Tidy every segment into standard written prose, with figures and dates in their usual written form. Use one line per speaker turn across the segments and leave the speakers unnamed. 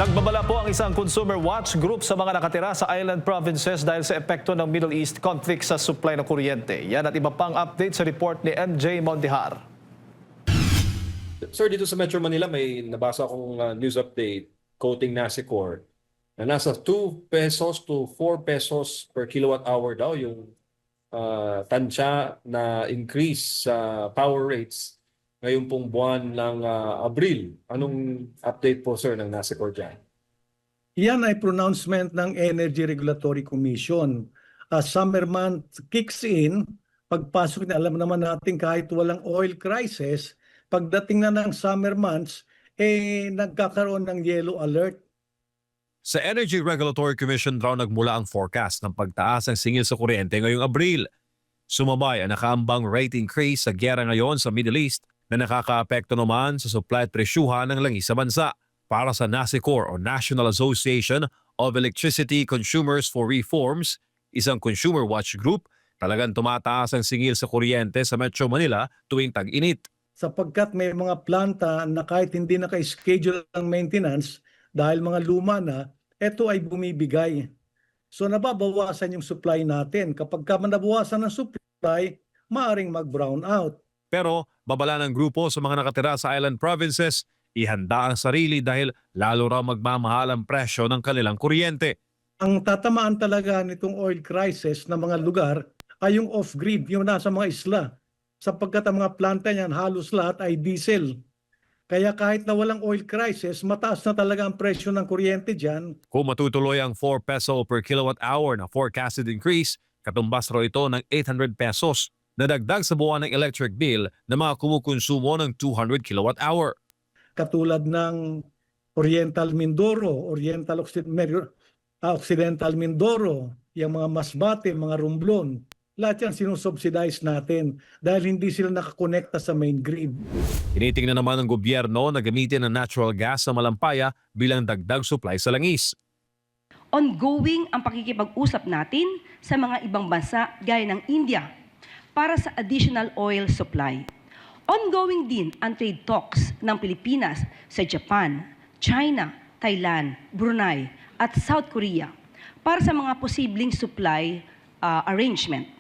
Nagbabala po ang isang consumer watch group sa mga nakatira sa island provinces dahil sa epekto ng Middle East conflict sa supply ng kuryente. Yan at iba pang update sa report ni MJ Mondihar.
Sir, dito sa Metro Manila may nabasa akong news update quoting Nasicor na nasa 2 pesos to 4 pesos per kilowatt hour daw yung tansya na increase sa power rates ngayon pong buwan ng Abril. Anong update po, sir, ng Nasicor dyan?
Yan ay pronouncement ng Energy Regulatory Commission. Summer month kicks in, pagpasok na alam naman natin kahit walang oil crisis, pagdating na ng summer months, nagkakaroon ng yellow alert.
Sa Energy Regulatory Commission raw nagmula ang forecast ng pagtaas ng singil sa kuryente ngayong Abril. Sumabay ang nakaambang rate increase sa giyera ngayon sa Middle East na nakakaapekto naman sa supply at presyuhan ng langis sa bansa. Para sa Nasicor o National Association of Electricity Consumers for Reforms, isang consumer watch group, talagang tumataas ang singil sa kuryente sa Metro Manila tuwing tag-init.
Sapagkat may mga planta na kahit hindi naka-schedule ang maintenance dahil mga luma na, ito ay bumibigay. So nababawasan yung supply natin. Kapag nabawasan ng supply, maaring mag-brown out.
Pero babala ng grupo sa mga nakatira sa island provinces, ihanda ang sarili dahil lalo raw magmamahal ang presyo ng kanilang kuryente.
Ang tatamaan talaga nitong oil crisis ng mga lugar ay yung off-grid, yung nasa mga isla. Sapagkat ang mga planta niyan halos lahat ay diesel. Kaya kahit na walang oil crisis, mataas na talaga ang presyo ng kuryente dyan.
Kung matutuloy ang 4 peso per kilowatt hour na forecasted increase, katumbas raw ito ng 800 pesos na dagdag sa buwan ng electric bill na mga kumukonsumo ng 200 kilowatt hour.
Katulad ng Oriental Mindoro, Occidental Mindoro, yung mga Masbate, mga Romblon, lahat yan sinusubsidize natin dahil hindi sila nakakonekta sa main grid.
Tinitingnan naman ng gobyerno na gamitin ang natural gas sa Malampaya bilang dagdag supply sa langis.
Ongoing ang pakikipag-usap natin sa mga ibang bansa gaya ng India para sa additional oil supply. Ongoing din ang trade talks ng Pilipinas sa Japan, China, Thailand, Brunei at South Korea para sa mga posibleng supply arrangement.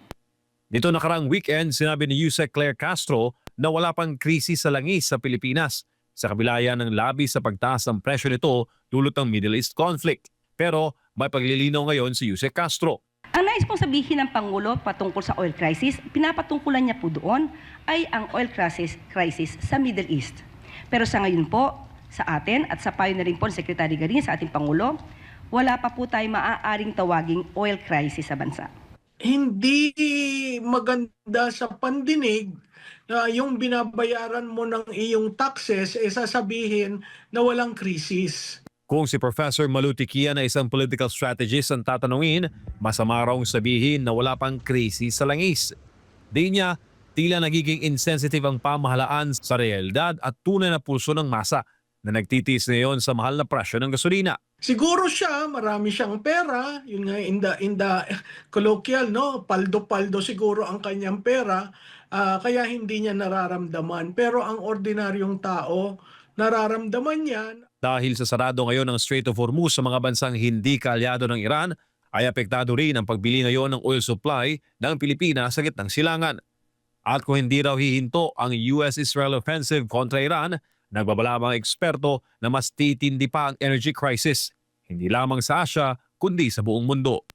Dito nakaraang weekend, sinabi ni Yusek Claire Castro na wala pang krisis sa langis sa Pilipinas. Sa kabila yan ng labi sa pagtaas ng presyo nito dulot ng Middle East conflict. Pero may paglilinaw ngayon si Yusek Castro.
Ang nais pong sabihin ng Pangulo patungkol sa oil crisis, pinapatungkulan niya po doon ay ang oil crisis sa Middle East. Pero sa ngayon po, sa atin at sa payo na rin po ni Secretary Garin sa ating Pangulo, wala pa po tayo maaaring tawaging oil crisis sa bansa.
Hindi maganda sa pandinig na yung binabayaran mo ng iyong taxes sasabihin na walang krisis.
Kung si Professor Malutikian na isang political strategist ang tatanungin, masama raw sabihin na wala pang krisis sa langis. Di niya, tila nagiging insensitive ang pamahalaan sa realidad at tunay na pulso ng masa na nagtitiis ngayon sa mahal na presyo ng gasolina.
Siguro siya, marami siyang pera, yun nga in the colloquial, no? Paldo-paldo siguro ang kanyang pera, kaya hindi niya nararamdaman. Pero ang ordinaryong tao, nararamdaman yan.
Dahil sa sarado ngayon ng Strait of Hormuz sa mga bansang hindi kaalyado ng Iran, ay apektado rin ang pagbili ngayon ng oil supply ng Pilipinas sa gitnang silangan. At kung hindi raw hihinto ang US-Israel offensive kontra Iran, nagbabala mga eksperto na mas titindi pa ang energy crisis, hindi lamang sa Asia kundi sa buong mundo.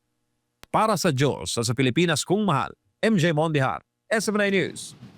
Para sa Diyos at sa Pilipinas kung mahal, MJ Mondihar, SMNI News.